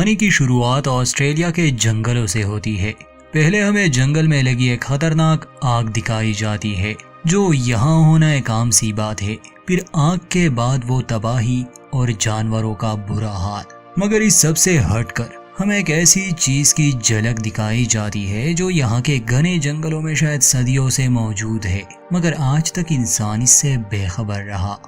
कहानी की शुरुआत ऑस्ट्रेलिया के जंगलों से होती है। पहले हमें जंगल में लगी एक खतरनाक आग दिखाई जाती है, जो यहाँ होना एक आम सी बात है। फिर आग के बाद वो तबाही और जानवरों का बुरा हाल। मगर इस सब से हटकर हमें एक ऐसी चीज की झलक दिखाई जाती है जो यहाँ के घने जंगलों में शायद सदियों से मौजूद है, मगर आज तक इंसान इससे बेखबर रहा।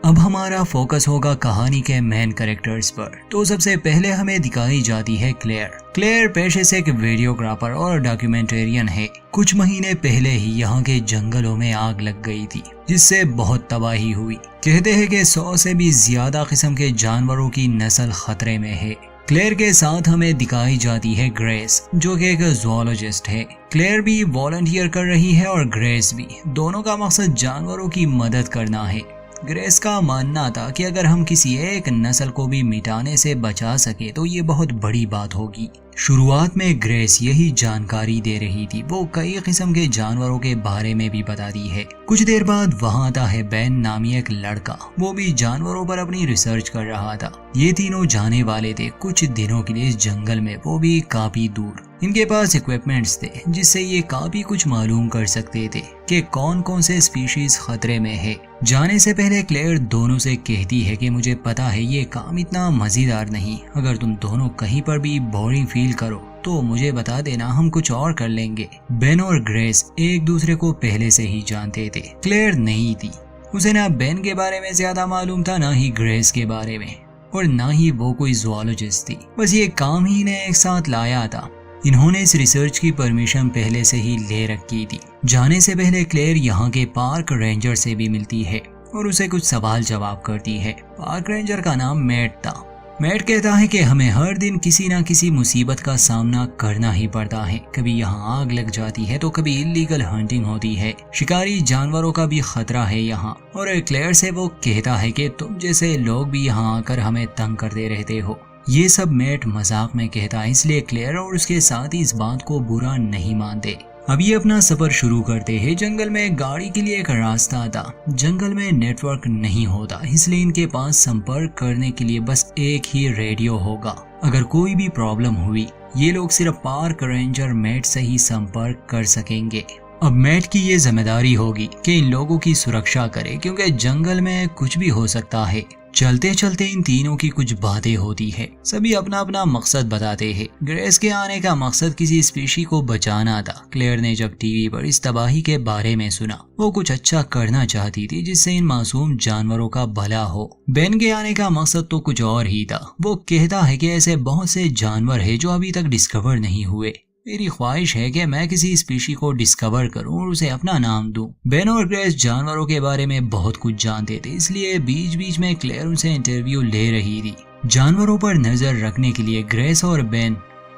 अब हमारा फोकस होगा कहानी के मेन कैरेक्टर्स पर। तो सबसे पहले हमें दिखाई जाती है क्लेयर। क्लेयर पेशे से एक वीडियोग्राफर और डॉक्यूमेंटेरियन है। कुछ महीने पहले ही यहाँ के जंगलों में आग लग गई थी, जिससे बहुत तबाही हुई। कहते हैं कि 100 से भी ज्यादा किस्म के जानवरों की नस्ल खतरे में है। क्लेयर के साथ हमें दिखाई जाती है ग्रेस, जो कि एक जूलॉजिस्ट है। क्लेयर भी वॉलंटियर कर रही है और ग्रेस भी। दोनों का मकसद जानवरों की मदद करना है। ग्रेस का मानना था कि अगर हम किसी एक नस्ल को भी मिटाने से बचा सके तो ये बहुत बड़ी बात होगी। शुरुआत में ग्रेस यही जानकारी दे रही थी। वो कई किस्म के जानवरों के बारे में भी बताती है। कुछ देर बाद वहाँ आता है बेन नामी एक लड़का। वो भी जानवरों पर अपनी रिसर्च कर रहा था। ये तीनों जाने वाले थे कुछ दिनों के लिए इस जंगल में, वो भी काफी दूर। इनके पास इक्विपमेंट्स थे जिससे ये काफी कुछ मालूम कर सकते थे कि कौन कौन से स्पीशीज खतरे में है। जाने से पहले क्लेयर दोनों से कहती है कि मुझे पता है ये काम इतना मजेदार नहीं। अगर तुम दोनों कहीं पर भी बोरिंग फील करो तो मुझे बता देना, हम कुछ और कर लेंगे। बेन और ग्रेस एक दूसरे को पहले से ही जानते थे। क्लेयर नहीं थी, उसे ना बेन के बारे में ज्यादा मालूम था, ना ही ग्रेस के बारे में, और ना ही वो कोई जूलॉजिस्ट थी। बस ये काम ही ने एक साथ लाया था। इन्होंने इस रिसर्च की परमिशन पहले से ही ले रखी थी। जाने से पहले क्लेयर यहाँ के पार्क रेंजर से भी मिलती है और उसे कुछ सवाल जवाब करती है। पार्क रेंजर का नाम मैट था। मैट कहता है कि हमें हर दिन किसी न किसी मुसीबत का सामना करना ही पड़ता है। कभी यहाँ आग लग जाती है तो कभी इलीगल हंटिंग होती है। शिकारी जानवरों का भी खतरा है यहाँ। और क्लेयर से वो कहता है कि तुम जैसे लोग भी यहाँ आकर हमें तंग करते रहते हो। ये सब मैट मजाक में कहता है, इसलिए क्लेयर और उसके साथ ही इस बात को बुरा नहीं मानते। अब ये अपना सफर शुरू करते हैं। जंगल में गाड़ी के लिए एक रास्ता था। जंगल में नेटवर्क नहीं होता, इसलिए इनके पास संपर्क करने के लिए बस एक ही रेडियो होगा। अगर कोई भी प्रॉब्लम हुई ये लोग सिर्फ पार्क रेंजर मैट से ही संपर्क कर सकेंगे। अब मैट की ये जिम्मेदारी होगी कि इन लोगों की सुरक्षा करे, क्योंकि जंगल में कुछ भी हो सकता है। चलते चलते इन तीनों की कुछ बातें होती है। सभी अपना अपना मकसद बताते हैं। ग्रेस के आने का मकसद किसी स्पीशी को बचाना था। क्लेयर ने जब टीवी पर इस तबाही के बारे में सुना, वो कुछ अच्छा करना चाहती थी जिससे इन मासूम जानवरों का भला हो। बेन के आने का मकसद तो कुछ और ही था। वो कहता है कि ऐसे बहुत से जानवर है जो अभी तक डिस्कवर नहीं हुए। मेरी ख्वाहिश है कि मैं किसी स्पीशी को डिस्कवर करूं और उसे अपना नाम दूं। बेन और ग्रेस जानवरों के बारे में बहुत कुछ जानते थे, इसलिए बीच बीच में क्लेयर उनसे इंटरव्यू ले रही थी। जानवरों पर नजर रखने के लिए ग्रेस और बेन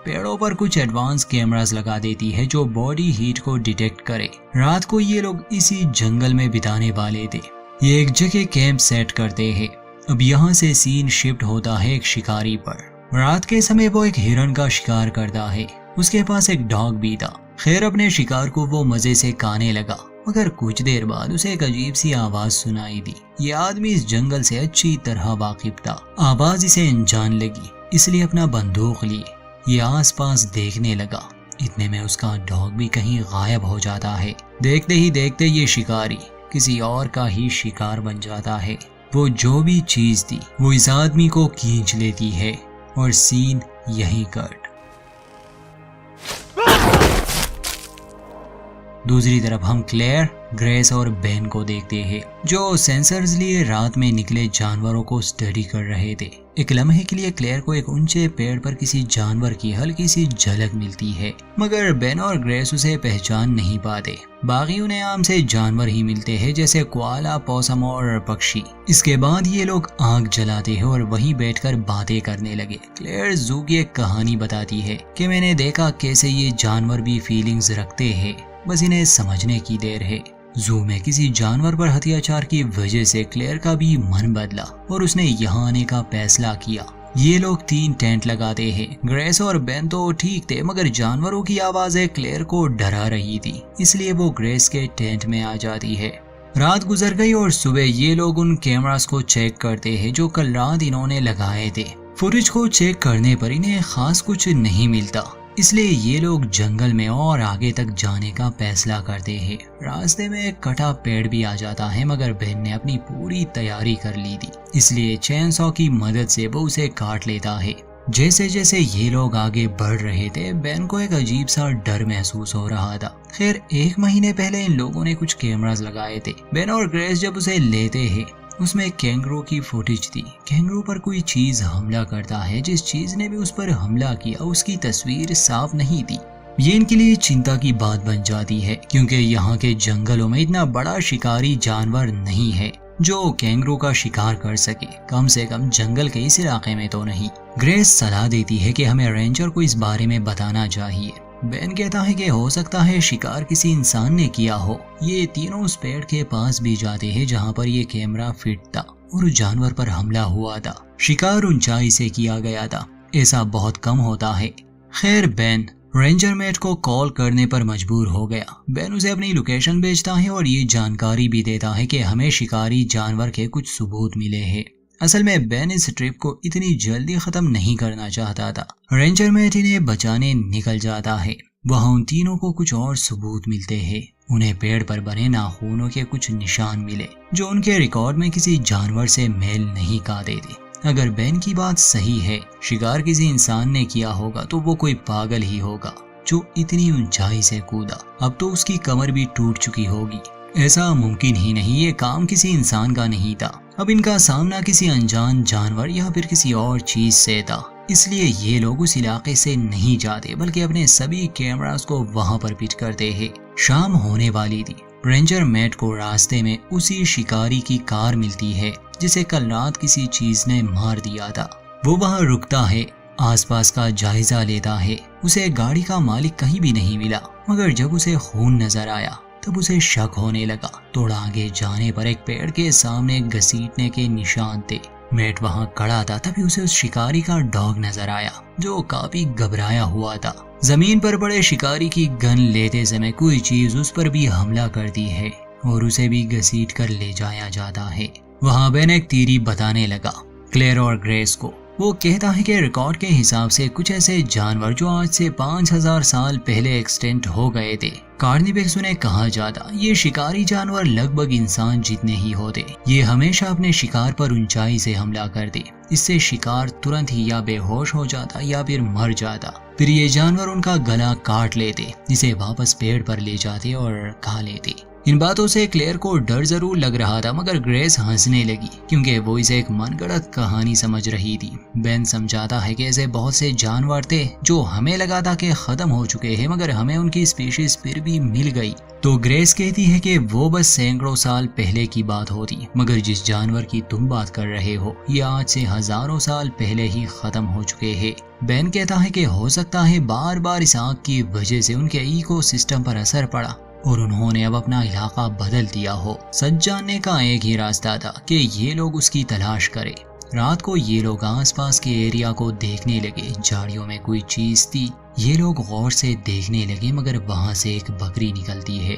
पेड़ों पर कुछ एडवांस कैमरास लगा देती है जो बॉडी हीट को डिटेक्ट करे। रात को ये लोग इसी जंगल में बिताने वाले थे। ये एक जगह कैंप सेट करते हैं। अब यहाँ से सीन शिफ्ट होता है एक शिकारी पर। रात के समय वो एक हिरन का शिकार करता है। उसके पास एक डॉग भी था। खैर अपने शिकार को वो मजे से खाने लगा, मगर कुछ देर बाद उसे एक अजीब सी आवाज सुनाई दी। ये आदमी इस जंगल से अच्छी तरह वाकिफ था। आवाज इसे अनजान लगी, इसलिए अपना बंदूक लिए ये आसपास देखने लगा। इतने में उसका डॉग भी कहीं गायब हो जाता है। देखते ही देखते ये शिकारी किसी और का ही शिकार बन जाता है। वो जो भी चीज थी वो इस आदमी को खींच लेती है और सीन यहीं कट। दूसरी तरफ हम क्लेयर, ग्रेस और बेन को देखते हैं, जो सेंसर्स लिए रात में निकले जानवरों को स्टडी कर रहे थे। एक लम्हे के लिए क्लेयर को एक ऊंचे पेड़ पर किसी जानवर की हल्की सी झलक मिलती है, मगर बेन और ग्रेस उसे पहचान नहीं पाते। बाकी उन्हें आम से जानवर ही मिलते हैं, जैसे कोआला, पॉसम और पक्षी। इसके बाद ये लोग आग जलाते हैं और वहीं बैठकर बातें करने लगे। क्लेयर जू की एक कहानी बताती है कि मैंने देखा कैसे ये जानवर भी फीलिंग्स रखते हैं, बस इन्हें समझने की देर है। जू में किसी जानवर पर अत्याचार की वजह से क्लेयर का भी मन बदला और उसने यहाँ आने का फैसला किया। ये लोग 3 टेंट लगाते हैं। ग्रेस और बेन तो ठीक थे, मगर जानवरों की आवाजें क्लेयर को डरा रही थी, इसलिए वो ग्रेस के टेंट में आ जाती है। रात गुजर गई और सुबह ये लोग उन कैमरास को चेक करते हैं जो कल रात इन्होंने लगाए थे। फुटेज को चेक करने पर इन्हें खास कुछ नहीं मिलता, इसलिए ये लोग जंगल में और आगे तक जाने का फैसला करते हैं। रास्ते में एक कटा पेड़ भी आ जाता है, मगर बेन ने अपनी पूरी तैयारी कर ली थी, इसलिए चेन सॉ की मदद से वो उसे काट लेता है। जैसे जैसे ये लोग आगे बढ़ रहे थे, बेन को एक अजीब सा डर महसूस हो रहा था। खैर, 1 महीने पहले इन लोगों ने कुछ कैमरास लगाए थे। बेन और ग्रेस जब उसे लेते हैं, उसमें कैंगरू की फुटेज थी। कैंगरू पर कोई चीज हमला करता है, जिस चीज ने भी उस पर हमला किया उसकी तस्वीर साफ नहीं थी। ये इनके लिए चिंता की बात बन जाती है, क्योंकि यहाँ के जंगलों में इतना बड़ा शिकारी जानवर नहीं है जो कैंगरू का शिकार कर सके, कम से कम जंगल के इस इलाके में तो नहीं। ग्रेस सलाह देती है कि हमें रेंजर को इस बारे में बताना चाहिए। बेन कहता है कि हो सकता है शिकार किसी इंसान ने किया हो। ये तीनों उस पेड़ के पास भी जाते हैं जहाँ पर ये कैमरा फिट था और उस जानवर पर हमला हुआ था। शिकार ऊंचाई से किया गया था, ऐसा बहुत कम होता है। खैर, बेन रेंजर मेट को कॉल करने पर मजबूर हो गया। बेन उसे अपनी लोकेशन भेजता है और ये जानकारी भी देता है कि हमें शिकारी जानवर के कुछ सबूत मिले हैं। असल में बेन इस ट्रिप को इतनी जल्दी खत्म नहीं करना चाहता था। रेंजर मेट इन्हें बचाने निकल जाता है। वहाँ उन तीनों को कुछ और सबूत मिलते हैं। उन्हें पेड़ पर बने नाखूनों के कुछ निशान मिले जो उनके रिकॉर्ड में किसी जानवर से मेल नहीं खाते थे। अगर बेन की बात सही है, शिकार किसी इंसान ने किया होगा तो वो कोई पागल ही होगा जो इतनी ऊंचाई से कूदा। अब तो उसकी कमर भी टूट चुकी होगी। ऐसा मुमकिन ही नहीं, ये काम किसी इंसान का नहीं था। अब इनका सामना किसी अनजान जानवर या फिर किसी और चीज से था, इसलिए ये लोग उस इलाके से नहीं जाते बल्कि अपने सभी कैमरास को वहां पर फिट करते हैं। शाम होने वाली थी। रेंजर मैट को रास्ते में उसी शिकारी की कार मिलती है जिसे कल रात किसी चीज ने मार दिया था। वो वहां रुकता है, आसपास का जायजा लेता है। उसे गाड़ी का मालिक कहीं भी नहीं मिला, मगर जब उसे खून नजर आया तब उसे शक होने लगा। थोड़ा आगे जाने पर एक पेड़ के सामने घसीटने के निशान थे। मैट वहां खड़ा था, तभी उसे उस शिकारी का डॉग नजर आया जो काफी घबराया हुआ था। जमीन पर पड़े शिकारी की गन लेते समय कोई चीज उस पर भी हमला करती है और उसे भी घसीट कर ले जाया जाता है। वहां बेन एक थ्योरी बताने लगा क्लेयर और ग्रेस को। वो कहता है कि रिकॉर्ड के हिसाब से कुछ ऐसे जानवर जो आज से 5000 साल पहले एक्सटेंट हो गए थे। कार्निवेक्स उन्हें कहा जाता। ये शिकारी जानवर लगभग इंसान जितने ही होते। ये हमेशा अपने शिकार पर ऊंचाई से हमला करते। इससे शिकार तुरंत ही या बेहोश हो जाता या फिर मर जाता। फिर ये जानवर उनका गला काट लेते, जिसे वापस पेड़ पर ले जाते और खा लेते। इन बातों से क्लेयर को डर जरूर लग रहा था, मगर ग्रेस हंसने लगी क्योंकि वो इसे एक मनगढ़ंत कहानी समझ रही थी। बेन समझाता है कि ऐसे बहुत से जानवर थे जो हमें लगा था कि खत्म हो चुके हैं, मगर हमें उनकी स्पीशीज फिर भी मिल गई। तो ग्रेस कहती है कि वो बस सैकड़ों साल पहले की बात होती, मगर जिस जानवर की तुम बात कर रहे हो ये आज से हजारों साल पहले ही खत्म हो चुके हैं। बेन कहता है कि हो सकता है बार बार इस आग की वजह से उनके इकोसिस्टम पर असर पड़ा और उन्होंने अब अपना इलाका बदल दिया हो। सच जानने का एक ही रास्ता था कि ये लोग उसकी तलाश करें। रात को ये लोग आसपास के एरिया को देखने लगे। झाड़ियों में कोई चीज थी। ये लोग गौर से देखने लगे, मगर वहां से एक बकरी निकलती है।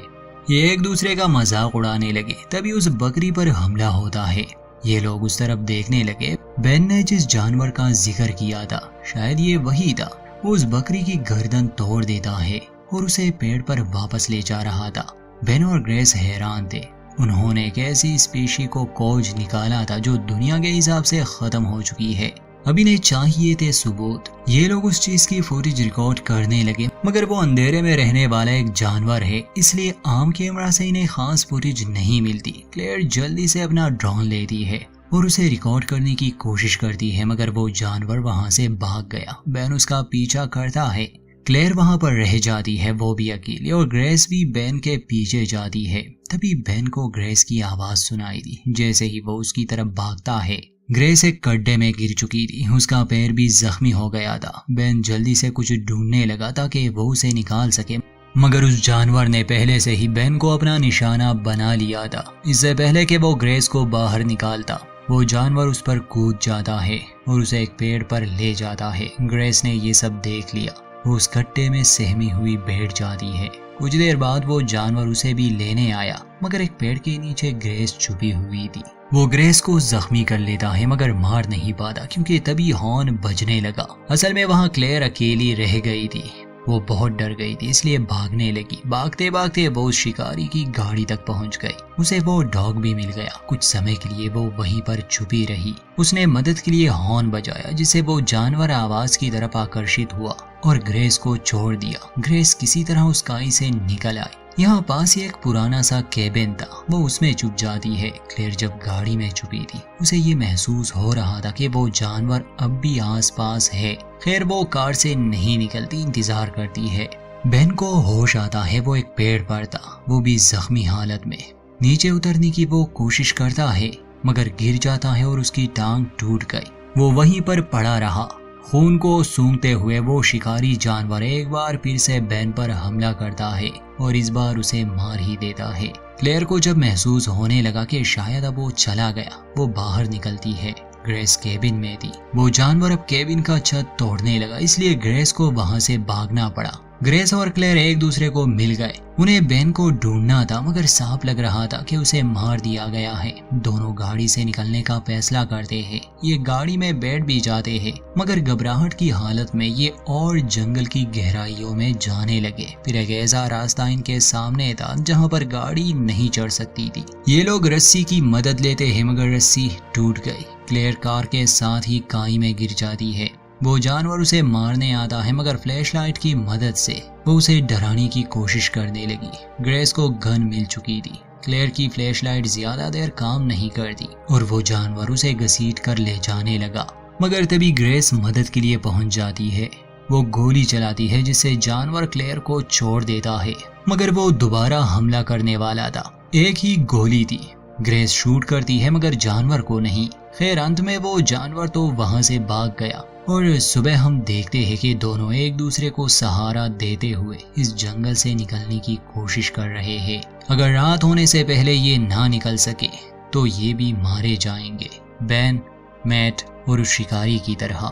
ये एक दूसरे का मजाक उड़ाने लगे, तभी उस बकरी पर हमला होता है। ये लोग उस तरफ देखने लगे। बेन ने जिस जानवर का जिक्र किया था शायद ये वही था। वो उस बकरी की गर्दन तोड़ देता है और उसे पेड़ पर वापस ले जा रहा था। बेन और ग्रेस हैरान थे। उन्होंने एक ऐसी स्पीशी को खोज निकाला था जो दुनिया के हिसाब से खत्म हो चुकी है। अब इन्हें चाहिए थे सबूत। ये लोग उस चीज की फुटेज रिकॉर्ड करने लगे, मगर वो अंधेरे में रहने वाला एक जानवर है, इसलिए आम कैमरा से इन्हें खास फुटेज नहीं मिलती। क्लेयर जल्दी से अपना ड्रोन लेती है और उसे रिकॉर्ड करने की कोशिश करती है, मगर वो जानवर वहां से भाग गया। बेन उसका पीछा करता है। क्लेयर वहां पर रह जाती है, वो भी अकेली, और ग्रेस भी बेन के पीछे जाती है। तभी बेन को ग्रेस की आवाज सुनाई दी। जैसे ही वो उसकी तरफ भागता है, ग्रेस एक गड्ढे में गिर चुकी थी। उसका पैर भी जख्मी हो गया था। बेन जल्दी से कुछ ढूंढने लगा ताकि वो उसे निकाल सके, मगर उस जानवर ने पहले से ही बेन को अपना निशाना बना लिया था। इससे पहले कि वो ग्रेस को बाहर निकालता, वो जानवर उस पर कूद जाता है और उसे एक पेड़ पर ले जाता है। ग्रेस ने ये सब देख लिया। वो उस गड्ढे में सहमी हुई बैठ जाती है। कुछ देर बाद वो जानवर उसे भी लेने आया, मगर एक पेड़ के नीचे ग्रेस छुपी हुई थी। वो ग्रेस को जख्मी कर लेता है मगर मार नहीं पाता क्योंकि तभी हॉर्न बजने लगा। असल में वहाँ क्लेयर अकेली रह गई थी। वो बहुत डर गई थी इसलिए भागने लगी। भागते भागते वो शिकारी की गाड़ी तक पहुंच गई। उसे वो डॉग भी मिल गया। कुछ समय के लिए वो वहीं पर छुपी रही। उसने मदद के लिए हॉर्न बजाया जिससे वो जानवर आवाज की तरफ आकर्षित हुआ और ग्रेस को छोड़ दिया। ग्रेस किसी तरह उस काई से निकल आई। यहाँ पास ही एक पुराना सा केबिन था। वो उसमें छुप जाती है। क्लेयर जब गाड़ी में छुपी थी उसे ये महसूस हो रहा था कि वो जानवर अब भी आसपास है। खैर वो कार से नहीं निकलती, इंतजार करती है। बेन को होश आता है। वो एक पेड़ पर था, वो भी जख्मी हालत में। नीचे उतरने की वो कोशिश करता है मगर गिर जाता है और उसकी टांग टूट गई। वो वहीं पर पड़ा रहा। खून को सूंघते हुए वो शिकारी जानवर एक बार फिर से बेन पर हमला करता है और इस बार उसे मार ही देता है। क्लेयर को जब महसूस होने लगा कि शायद अब वो चला गया, वो बाहर निकलती है। ग्रेस केबिन में थी। वो जानवर अब केबिन का छत तोड़ने लगा इसलिए ग्रेस को वहां से भागना पड़ा। ग्रेस और क्लेयर एक दूसरे को मिल गए। उन्हें बेन को ढूंढना था मगर साफ लग रहा था कि उसे मार दिया गया है। दोनों गाड़ी से निकलने का फैसला करते हैं। ये गाड़ी में बैठ भी जाते हैं मगर घबराहट की हालत में ये और जंगल की गहराइयों में जाने लगे। फिर एक ऐसा रास्ता इनके सामने था जहाँ पर गाड़ी नहीं चढ़ सकती थी। ये लोग रस्सी की मदद लेते हैं मगर रस्सी टूट गई। क्लेयर कार के साथ ही काई में गिर जाती है। वो जानवर उसे मारने आता है मगर फ्लैशलाइट की मदद से वो उसे डराने की कोशिश करने लगी। ग्रेस को गन मिल चुकी थी। क्लेयर की फ्लैशलाइट ज्यादा देर काम नहीं करती और वो जानवर उसे घसीट कर ले जाने लगा। मगर तभी ग्रेस मदद के लिए पहुंच जाती है। वो गोली चलाती है जिससे जानवर क्लेयर को छोड़ देता है मगर वो दोबारा हमला करने वाला था। एक ही गोली थी। ग्रेस शूट करती है मगर जानवर को नहीं। खैर अंत में वो जानवर तो वहां से भाग गया और सुबह हम देखते हैं कि दोनों एक दूसरे को सहारा देते हुए इस जंगल से निकलने की कोशिश कर रहे हैं। अगर रात होने से पहले ये ना निकल सके तो ये भी मारे जाएंगे, बेन, मैट और उस शिकारी की तरह।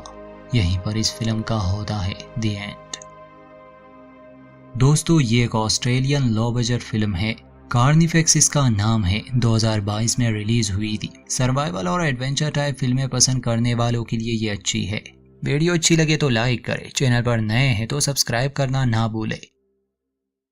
यहीं पर इस फिल्म का होता है द एंड। दोस्तों ये एक ऑस्ट्रेलियन लो बजट फिल्म है। कार्निफेक्स इसका नाम है। 2022 में रिलीज हुई थी। सर्वाइवल और एडवेंचर टाइप फिल्में पसंद करने वालों के लिए ये अच्छी है। वीडियो अच्छी लगे तो लाइक करें, चैनल पर नए हैं तो सब्सक्राइब करना ना भूलें।